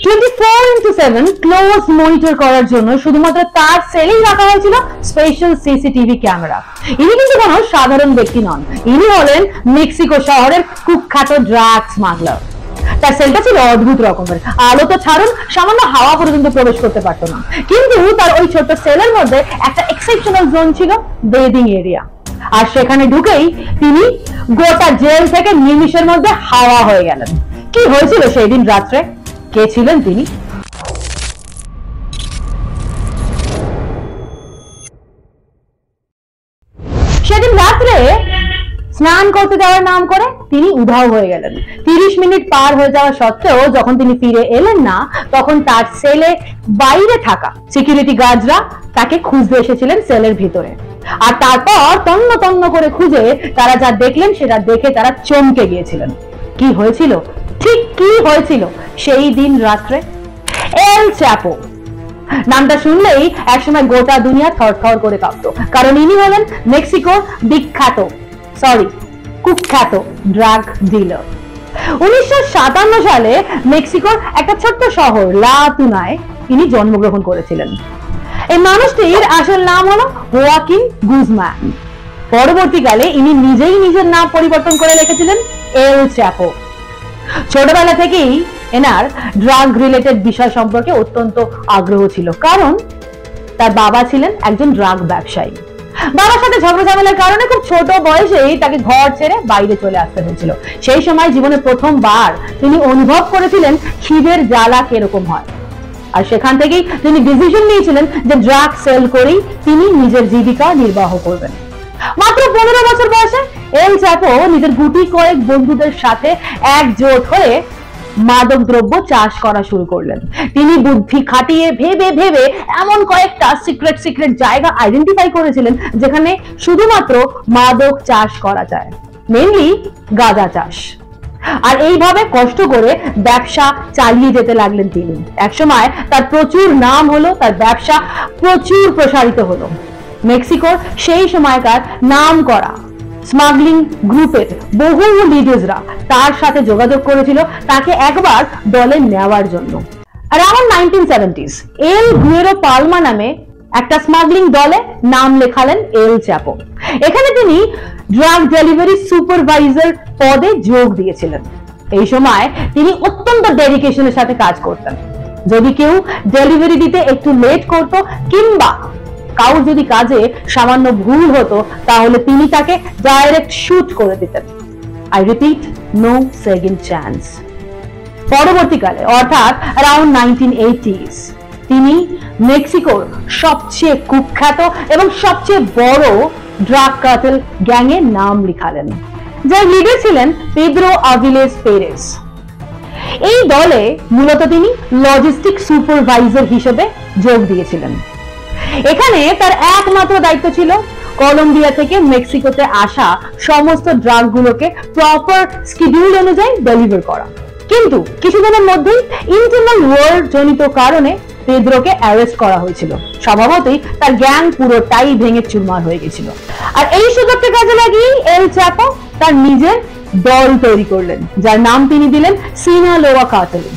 24/7 close monitor করার জন্য শুধুমাত্র তার সেলেই রাখা হয়েছিল স্পেশাল সিসিটিভি ক্যামেরা। ইনি কিন্তু কোনো সাধারণ ব্যক্তি নন, ইনি হলেন মেক্সিকো শহরের কুখ্যাত ড্রাগ স্মাগলার। তার সেলটা ছিল অদ্ভুত রকমের, আলো তো ছাড়ুন, সামান্য হাওয়া পর্যন্ত প্রবেশ করতে পারতো না। কিন্তু তার ওই ছোট্ট সেলের মধ্যে একটা এক্সেপশনাল জোন ছিল, বেডিং এরিয়া। আর সেখানে ঢুকেই তিনি গোটা জেল থেকে নিমিষের মধ্যে হাওয়া হয়ে গেলেন। কি হয়েছিল সেই দিন রাত্রে, কে ছিলেন তিনি? সেদিন রাত্রে স্নান করতে যাওয়ার নাম করে তিনি উধাও হয়ে গেলেন। 30 মিনিট পার হয়ে যাওয়া সত্ত্বেও যখন তিনি ফিরে এলেন না, তখন তার সেলে বাইরে থাকা সিকিউরিটি গার্ডরা তাকে খুঁজতে এসেছিলেন সেলের ভিতরে। আর তারপর তন্ন তন্ন করে খুঁজে তারা যা দেখলেন সেটা দেখে তারা চমকে গিয়েছিলেন। কি হয়েছিল, ঠিক কি হয়েছিল সেই দিন রাত্রে? এল চ্যাপো নামটা শুনলেই একসময় গোটা দুনিয়া থরথর করে কাঁপতো, কারণ ইনি হলেন মেক্সিকোর কুখ্যাত ড্রাগ ডিলার। 1957 সালে মেক্সিকোর একটা ছোট্ট শহর লা তুনায় ইনি জন্মগ্রহণ করেছিলেন। এই মানুষটির আসল নাম হলো হোয়াকিন গুজম্যান। পরবর্তীকালে ইনি নিজেই নিজের নাম পরিবর্তন করে লিখেছিলেন এল চ্যাপো। ছোটবেলা থেকেই এনার ড্রাগ রিলেটেড বিষয় সম্পর্কে অত্যন্ত আগ্রহ ছিল, কারণ তার বাবা ছিলেন একজন ড্রাগ ব্যবসায়ী। বাবার সাথে ঝগড়া ঝামেলার কারণে খুব ছোট বয়সেই তাকে ঘর ছেড়ে বাইরে চলে আসতে হয়েছিল। সেই সময় জীবনে প্রথমবার তিনি অনুভব করেছিলেন খিদের জ্বালা কিরকম হয়। আর সেখান থেকেই তিনি ডিসিশন নিয়েছিলেন যে ড্রাগ সেল করেই তিনি নিজের জীবিকা নির্বাহ করবেন। মাত্র 15 বছর বয়সে এল চ্যাপো নিজের গুটি কয়েক বন্ধুদের সাথে একজোট হয়ে মাদক দ্রব্য চাষ করা শুরু করলেন। তিনি বুদ্ধি খাটিয়ে ভেবে এমন কয়েকটা সিক্রেট জায়গা আইডেন্টিফাই করেছিলেন যেখানে শুধুমাত্র মাদক চাষ করা যায়, মেইনলি গাঁজা চাষ। আর এইভাবে কষ্ট করে ব্যবসা চালিয়ে যেতে লাগলেন তিনি। একসময় তার প্রচুর নাম হলো, তার ব্যবসা প্রচুর প্রসারিত হলো। মেক্সিকোর সেই সময়কার নাম করা স্মাগলিং গ্রুপের বহু লিডার্সরা তার সাথে যোগাযোগ করেছিল তাকে একবার দলে নেওয়ার জন্য। অ্যারাউন্ড 1970s এল গুয়েরো পালমা নামে একটা স্মাগলিং দলে নাম লেখালেন এল চ্যাপো। এখানে তিনি ড্রাগ ডেলিভারি সুপারভাইজার পদে যোগ দিয়েছিলেন। এই সময় তিনি অত্যন্ত ডেডিকেশনের সাথে কাজ করতেন। যদি কেউ ডেলিভারি দিতে একটু লেট করত কিংবা কাউ যদি কাজে সামান্য ভুল হতো, তাহলে তিনি তাকে ডাইরেক্ট শুট করে দিতেন। I repeat, no second chance. পরবর্তীকালে অর্থাৎ অ্যারাউন্ড 1980s তিনি মেক্সিকোর সবচেয়ে কুখ্যাত এবং সবচেয়ে বড় ড্রাগ কার্টেল গ্যাংয়ের নাম লিখালেন, যার লিডার ছিলেন পেদ্রো আভিলেস পেরেস। এই দলে মূলত তিনি লজিস্টিক সুপারভাইজার হিসেবে যোগ দিয়েছিলেন। এখানে তার একমাত্র দায়িত্ব ছিল কলম্বিয়া থেকে মেক্সিকোতে আসা সমস্ত ড্রাগগুলোকে প্রপার শিডিউল অনুযায়ী ডেলিভার করা। কিন্তু কিছুদিনের মধ্যেই ইন্টারনাল ওয়ার জনিত কারণে পেদ্রোকে অ্যারেস্ট করা হয়েছিল। স্বভাবতই তার গ্যাং পুরোটাই ভেঙে চুরমার হয়ে গেছিল। আর এই সুযোগকে কাজে লাগিয়ে এল চ্যাপো তার নিজের দল তৈরি করলেন, যার নাম তিনি দিলেন সিনালোয়া কার্টেল।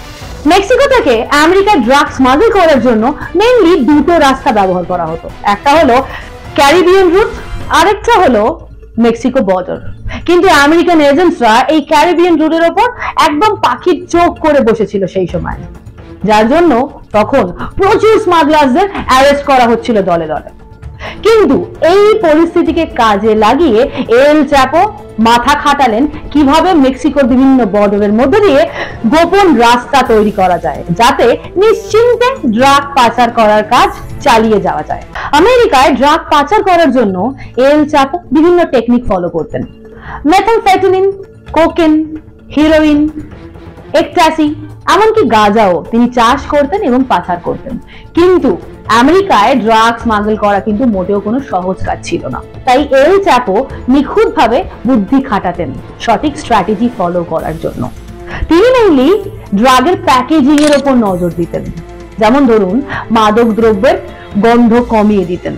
মেক্সিকো থেকে আমেরিকা ড্রাগ স্মাগল করার জন্য মেইনলি দুটো রাস্তা ব্যবহার করা হতো। একটা হলো ক্যারিবিয়ান রুট, আরেকটা হলো মেক্সিকো বর্ডার। কিন্তু আমেরিকান এজেন্টসরা এই ক্যারিবিয়ান রুটের ওপর একদম পাখির চোখ করে বসেছিল সেই সময়, যার জন্য তখন প্রচুর স্মাগলারদের অ্যারেস্ট করা হচ্ছিল দলে দলে। কিন্তু এই পরিস্থিতিকে কাজে লাগিয়ে এল চ্যাপো মাথা খাটালেন কিভাবে মেক্সিকোর বিভিন্ন বর্ডারের মধ্যে দিয়ে গোপন রাস্তা তৈরি করা যায়, যাতে নিশ্চিন্তে ড্রাগ পাচার করার কাজ চালিয়ে যাওয়া যায়। আমেরিকায় ড্রাগ পাচার করার জন্য এল চ্যাপো বিভিন্ন টেকনিক ফলো করতেন। মেথামফেটামিন, কোকেন, হিরোইন, এক্সট্যাসি, এমনকি গাঁজাও তিনি চাষ করতেন এবং পাচার করতেন। কিন্তু আমেরিকায় ড্রাগ স্মাগল করা কিন্তু মোটেও কোনো সহজ কাজ ছিল না। তাই এল চ্যাপো নিখুঁতভাবে বুদ্ধি খাটাতেন সঠিক স্ট্র্যাটেজি ফলো করার জন্য। তিনি মেইনলি ড্রাগের প্যাকেজিং এর উপর নজর দিতেন। যেমন ধরুন, মাদক দ্রব্যের গন্ধ কমিয়ে দিতেন।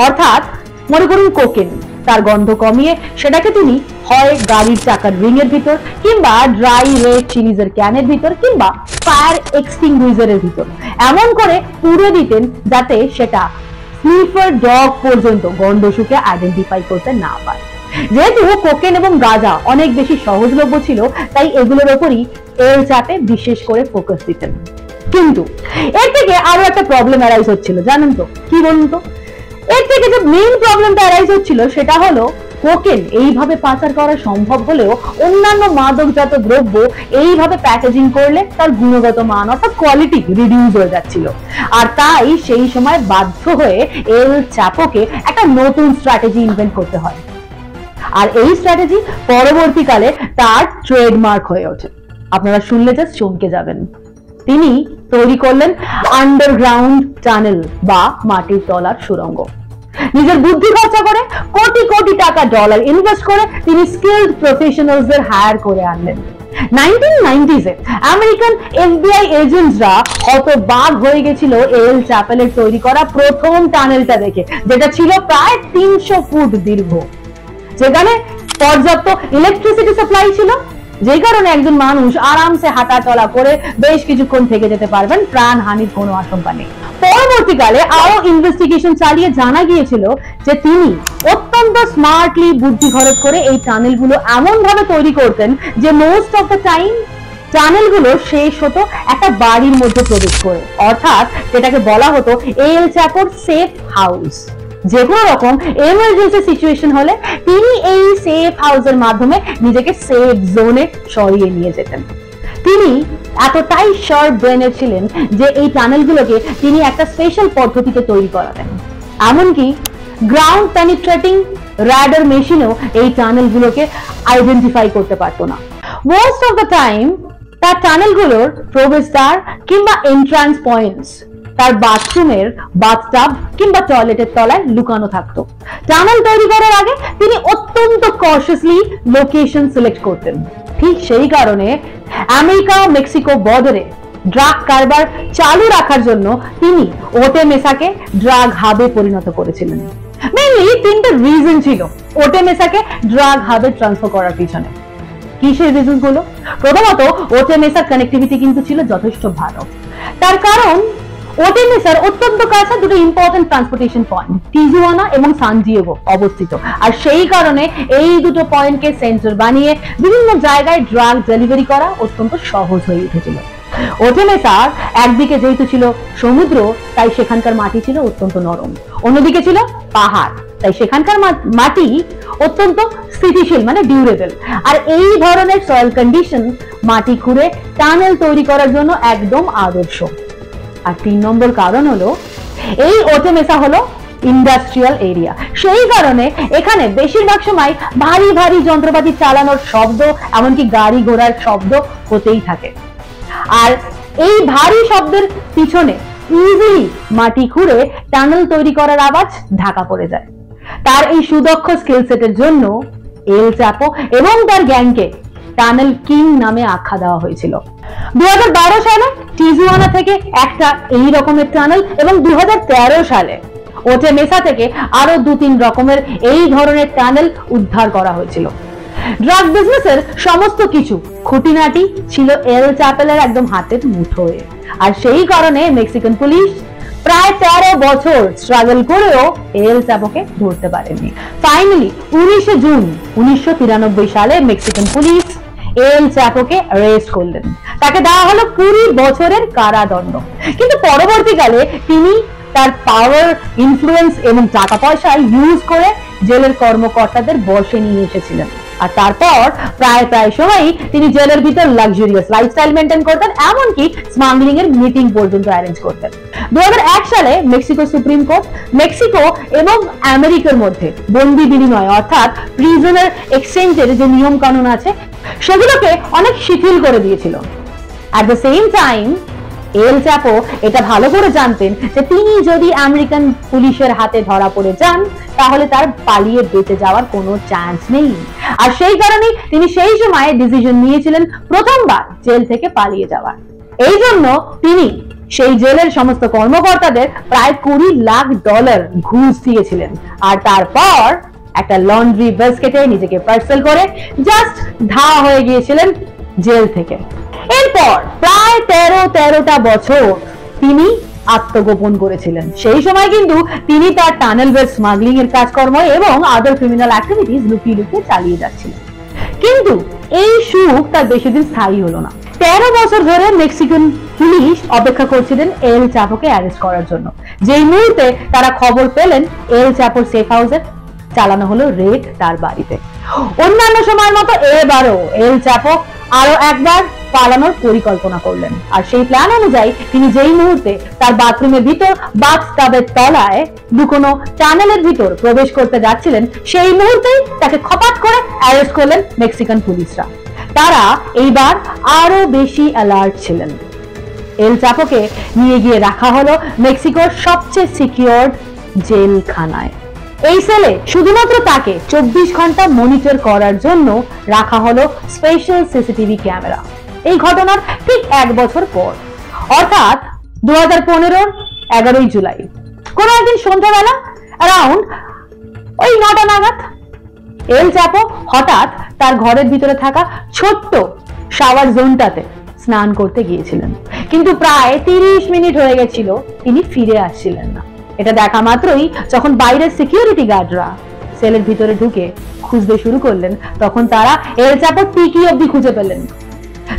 অর্থাৎ মনে করুন কোকেন, তার গন্ধ কমিয়ে সেটাকে তিনি হয় গাড়ির চাকার রিং এর ভিতর, কিংবা ড্রাই রেড চিলিজের ক্যানের ভিতর, কিংবা ফায়ার এক্সটিংগুইজারের ভিতর এমন করে পুড়ে দিতেন যাতে সেটা স্নিফার ডগ পর্যন্ত গন্ধ শুকে আইডেন্টিফাই করতে না পারে। যেহেতু কোকেন এবং গাঁজা অনেক বেশি সহজলভ্য ছিল, তাই এগুলোর উপরই এল চ্যাপে বিশেষ করে ফোকাস দিতেন। কিন্তু এর থেকে আরো একটা প্রবলেম অ্যারাইজ হচ্ছিল, জানেন তো কি বলুন তো? এর থেকে যে মেইন প্রবলেমটা অ্যারাইজ হচ্ছিল সেটা হলো কোকেন এইভাবে পাচার করা সম্ভব হলেও অন্যান্য মাদকজাত দ্রব্য এইভাবে প্যাকেজিং করলে তার গুণগত মান অর্থাৎ কোয়ালিটি রিডিউস হয়ে যাচ্ছিল। আর তাই সেই সময় বাধ্য হয়ে এল চ্যাপোকে একটা নতুন স্ট্র্যাটেজি ইনভেন্ট করতে হয়, আর এই স্ট্র্যাটেজি পরবর্তীকালে তার ট্রেডমার্ক হয়ে ওঠে। আপনারা শুনলে জাস্ট চমকে যাবেন। তিনি তৈরি করলেন আন্ডারগ্রাউন্ড টানেল বা মাটির তলার সুড়ঙ্গ। নিজের বুদ্ধি খরচা করে কোটি কোটি টাকা ডলার ইনভেস্ট করে তিনি স্কিলড প্রফেশনালসদের হায়ার করে আনলেন। 1990s আমেরিকান এফবিআই এজেন্টসরা হতবাক হয়ে গেছিল এল চ্যাপেলের তৈরি করা প্রথম টানেলটা দেখে, যেটা ছিল প্রায় 300 ফুট দীর্ঘ, যেখানে পর্যাপ্ত ইলেকট্রিসিটি সাপ্লাই ছিল, যে কারণে একজন মানুষ আরামসে হাঁটা চলা করে বেশ কিছুক্ষণ থেকে যেতে পারবেন, প্রাণহানির কোনো আশঙ্কা নেই। পরবর্তীকালে আরো ইনভেস্টিগেশন চালিয়ে জানা গিয়েছিল যে তিনি অত্যন্ত স্মার্টলি বুদ্ধি খরচ করে এই টানেলগুলো এমন ভাবে তৈরি করতেন যে মোস্ট অফ দ্য টাইম টানেলগুলো শেষ হতো একটা বাড়ির মধ্যে প্রবেশ করে, অর্থাৎ যেটাকে বলা হতো এল চ্যাপোর সেফ হাউস। যে কোনো রকম এমার্জেন্সি সিচুয়েশন হলে তিনি এই সেফ হাউসের মাধ্যমে নিজেকে সেফ জোনে সরিয়ে নিয়ে যেতেন। তিনি এতটাই শার্প ব্রেনের ছিলেন যে এই টানেলগুলোকে তিনি একটা স্পেশাল পদ্ধতিতে তৈরি করাতেন। এমনকি গ্রাউন্ড পেনিট্রেটিং রাডার মেশিনও এই টানেলগুলোকে আইডেন্টিফাই করতে পারতো না। মোস্ট অফ দ্য টাইম তার টানেলগুলোর প্রবেশদ্বার কিংবা এন্ট্রান্স পয়েন্টস তার বাথরুমের বাথটাব কিংবা টয়লেটের তলায় লুকানো থাকতো। টানেল তৈরি করার আগে তিনি অত্যন্ত কশাসলি লোকেশন সিলেক্ট করতেন। ঠিক সেই কারণে আমেরিকা মেক্সিকো বর্ডারে ড্রাগ কারবার চালু রাখার জন্য তিনি ওটে মেসাকে ড্রাগ হাবে পরিণত করেছিলেন। মেইনলি তিনটা রিজন ছিল ওটে মেসাকে ড্রাগ হাবে ট্রান্সফার করার পিছনে। কি সেই রিজন গুলো? প্রথমত, ওটে মেসার কানেক্টিভিটি কিন্তু ছিল যথেষ্ট ভালো। তার কারণ ওটে মেসার অত্যন্ত কাছে দুটো ইম্পর্টেন্ট ট্রান্সপোর্টেশন পয়েন্ট টিজুয়ানা এবং সান ডিয়েগো অবস্থিত, আর সেই কারণে এই দুটো পয়েন্টকে সেন্টার বানিয়ে বিভিন্ন জায়গায় ড্রাগ ডেলিভারি করা অত্যন্ত সহজ হয়ে উঠেছিল। ওটে মেসার একদিকে যেহেতু ছিল সমুদ্র, তাই সেখানকার মাটি ছিল অত্যন্ত নরম, অন্যদিকে ছিল পাহাড়, তাই সেখানকার মাটি অত্যন্ত স্থিতিশীল মানে ডিউরেবল। আর এই ধরনের সয়েল কন্ডিশন মাটি খুঁড়ে টানেল তৈরি করার জন্য একদম আদর্শ। আর 3 নম্বর কারণ হলো এই ওটে মেসা হলো ইন্ডাস্ট্রিয়াল এরিয়া, সেই কারণে এখানে বেশিরভাগ সময় ভারী ভারী যন্ত্রপাতি চালানোর শব্দ, এমনকি গাড়ি ঘোড়ার শব্দ হতেই থাকে। আর এই ভারী শব্দের পিছনে ইজিলি মাটি খুঁড়ে টানেল তৈরি করার আওয়াজ ঢাকা পড়ে যায়। তার এই সুদক্ষ স্কিল সেটের জন্য এল চ্যাপো এবং তার গ্যাংকে টানেল কিং নামে আখ্যা দেওয়া হয়েছিল। 2012 সালে টিজুয়ানা থেকে একটা এই রকমের টানেল এবং 2013 সালে ওটে মেসা থেকে আরো 2-3 রকমের এই ধরনের টানেল উদ্ধার করা হয়েছিল। ড্রাগ বিজনেসের সমস্ত কিছু খুঁটিনাটি ছিল এল চ্যাপেলের একদম হাতের মুঠোয়, আর সেই কারণে মেক্সিকান পুলিশ প্রায় 13 বছর স্ট্রাগল করেও এল চ্যাপোকে ধরতে পারেনি। ফাইনালি 19 জুন 1993 সালে মেক্সিকান পুলিশ এল চ্যাপোকে অ্যারেস্ট করলেন। তাকে দেওয়া হলো 20 বছরের কারাদণ্ড। কিন্তু পরবর্তীকালে তিনি তার পাওয়ার, ইনফ্লুয়েন্স এবং টাকা পয়সা ইউজ করে জেলের কর্মকর্তাদের বশে নিয়ে এসেছিলেন। আর তারপর প্রায় সময়ই তিনি জেলের ভিতর লাক্সারিয়াস লাইফস্টাইল মেনটেন করতেন, এমনকি স্মাগলিং এর মিটিং পর্যন্ত অ্যারেঞ্জ করতেন। 2001 সালে মেক্সিকো সুপ্রিম কোর্ট মেক্সিকো এবং আমেরিকার মধ্যে বন্দি বিনিময় অর্থাৎ প্রিজনার এক্সচেঞ্জের যে নিয়ম কানুন আছে সেগুলোকে অনেক শিথিল করে দিয়েছিল। At the same time El Chapo এটা ভালো করে জানতেন যে তিনি যদি আমেরিকান পুলিশের হাতে ধরা পড়ে যান তাহলে তার পালিয়ে বেঁচে যাওয়ার কোনো চান্স নেই। আর সেই কারণে তিনি সেই সময় ডিসিশন নিয়েছিলেন প্রথমবার জেল থেকে পালিয়ে যাওয়ার। এই জন্য তিনি সেই জেলের সমস্ত কর্মকর্তাদের প্রায় $20 লাখ ঘুষ দিয়েছিলেন। আর তারপর একটা লন্ড্রি বাস্কেটে নিজেকে পার্সেল করে জাস্ট ধাওয়া হয়ে গিয়েছিলেন জেল থেকে। এরপর প্রায় 13টা বছর তিনি আত্মগোপন করেছিলেন। সেই সময় কিন্তু তিনি তার টানেল ওয়েব স্মাগলিং এর কাজকর্ম এবং আদার ক্রিমিনাল অ্যাক্টিভিটিস লুকিয়ে লুকিয়ে চালিয়ে যাচ্ছিলেন। কিন্তু এই সুখ তার বেশি দিন স্থায়ী হলো না। 13 বছর ধরে মেক্সিকান পুলিশ অপেক্ষা করছিলেন এল চ্যাপোকে অ্যারেস্ট করার জন্য। যেই মুহূর্তে তারা খবর পেলেন এল চ্যাপোর সেফ হাউসে চালানো হলো রেড তার বাড়িতে। অন্যান্য সময়ের মতো এবারও এল চ্যাপো আরো একবার পালানোর পরিকল্পনা করলেন। আর সেই প্ল্যান অনুযায়ী তিনি যেই মুহূর্তে তার বাথরুমের ভিতর বাথটাবের তলায় লুকোনো টানেলের ভিতর প্রবেশ করতে যাচ্ছিলেন, সেই মুহূর্তেই তাকে খপাত করে অ্যারেস্ট করলেন মেক্সিকান পুলিশরা। তারা এইবার আরো বেশি অ্যালার্ট ছিলেন। এল চ্যাপোকে নিয়ে গিয়ে রাখা হলো মেক্সিকোর সবচেয়ে সিকিউরড জেলখানায়। এই সেলে শুধুমাত্র তাকে 24 ঘন্টা মনিটর করার জন্য রাখা হলো স্পেশাল সিসিটিভি ক্যামেরা। এই ঘটনার ঠিক 1 বছর পর, অর্থাৎ 2015-র 11ই জুলাই, কোন একদিন সন্ধ্যাবেলা অ্যারাউন্ড ওই 9টা নাগাদ এল চ্যাপো হঠাৎ তার ঘরের ভিতরে থাকা ছোট্ট শাওয়ার জোনটাতে স্নান করতে গিয়েছিলেন। কিন্তু প্রায় 30 মিনিট হয়ে গেছিল, তিনি ফিরে আসছিলেন না। এটা দেখা মাত্রই যখন বাইরের সিকিউরিটি গার্ডরা সেলের ভিতরে ঢুকে খুঁজতে শুরু করলেন, তখন তারা এল চ্যাপোর টিকি অবধি খুঁজে পেলেন।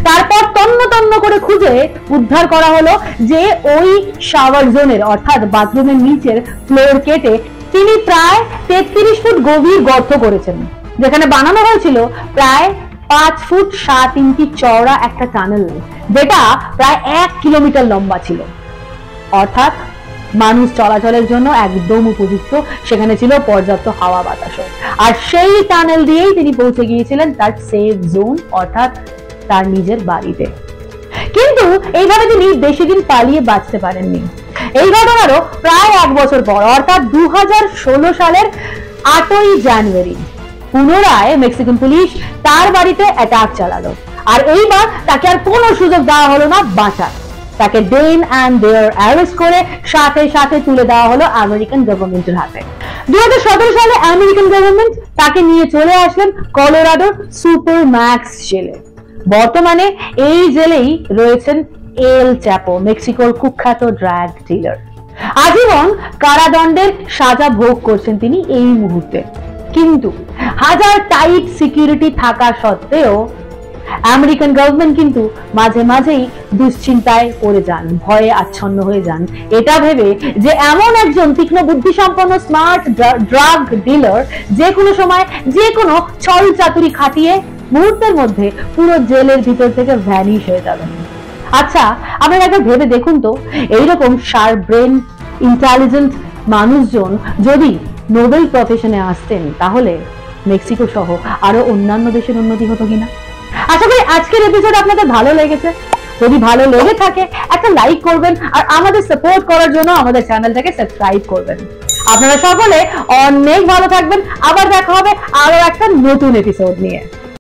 তারপর তন্ন তন্ন করে খুঁজে উদ্ধার করা হলো যে ওই শাওয়ার জোনের অর্থাৎ বাথরুমের নিচের ফ্লোর কেটে তিনি প্রায় 33 ফুট গভীর গর্ত করেছেন, যেখানে বানানো হয়েছিল প্রায় 5 ফুট 7 ইঞ্চি চওড়া একটা টানেল, যেটা প্রায় 1 কিলোমিটার লম্বা ছিল। অর্থাৎ মানুষ চলাচলের জন্য একদম উপযুক্ত, সেখানে ছিল পর্যাপ্ত হাওয়া বাতাসও। আর সেই টানেল দিয়েই তিনি পৌঁছে গিয়েছিলেন তার সেফ জোন অর্থাৎ তার নিজের বাড়িতে। কিন্তু এইভাবে তিনি বেশি দিন পালিয়ে বাঁচতে পারেননি। এই ঘটনারও প্রায় 1 বছর পর, অর্থাৎ 2016 সালের 8ই জানুয়ারি পুনরায় মেক্সিকান পুলিশ তার বাড়িতে অ্যাটাক চালালো। আর এইবার তাকে আর কোনো সুযোগ দেওয়া হলো না বাঁচার। তাকে দেন অ্যান্ড দেয়ার অ্যারেস্ট করে সাথে সাথে তুলে দেওয়া হলো আমেরিকান গভর্নমেন্টের হাতে। 2017 সালে আমেরিকান গভর্নমেন্ট তাকে নিয়ে চলে আসলেন কলোরাডোর সুপার ম্যাক্স জেলে। বর্তমানে এই জেলেই রয়েছেন এল চ্যাপো, মেক্সিকোর কুখ্যাত ড্রাগ ডিলার। আজীবন কারাদণ্ডের সাজা ভোগ করছেন তিনি এই মুহূর্তে। কিন্তু হাজার টাইট সিকিউরিটি থাকা সত্ত্বেও আমেরিকান গভর্নমেন্ট কিন্তু মাঝে মাঝেই দুশ্চিন্তায় পড়ে যান, ভয়ে আচ্ছন্ন হয়ে যান, এটা ভেবে যে এমন একজন তীক্ষ্ণ বুদ্ধি সম্পন্ন স্মার্ট ড্রাগ ডিলার যে কোনো সময় যে কোনো ছল চাতুরি খাটিয়ে মুহূর্তের মধ্যে পুরো জেলের ভিতর থেকে ভ্যানিশ হয়ে যাবেন। আচ্ছা, আপনারা একবার ভেবে দেখুন তো, এইরকম শার্প ব্রেন ইন্টেলিজেন্ট মানুষজন যদি নোবেল প্রফেশনে আসতেন, তাহলে মেক্সিকো সহ আরো অন্যান্য দেশের উন্নতি হতো কিনা। আশা করি আজকের এপিসোড আপনাদের ভালো লেগেছে। যদি ভালো লেগে থাকে একটা লাইক করবেন, আর আমাদের সাপোর্ট করার জন্য আমাদের চ্যানেলটাকে সাবস্ক্রাইব করবেন। আপনারা সকলে অনেক ভালো থাকবেন। আবার দেখা হবে আরো একটা নতুন এপিসোড নিয়ে।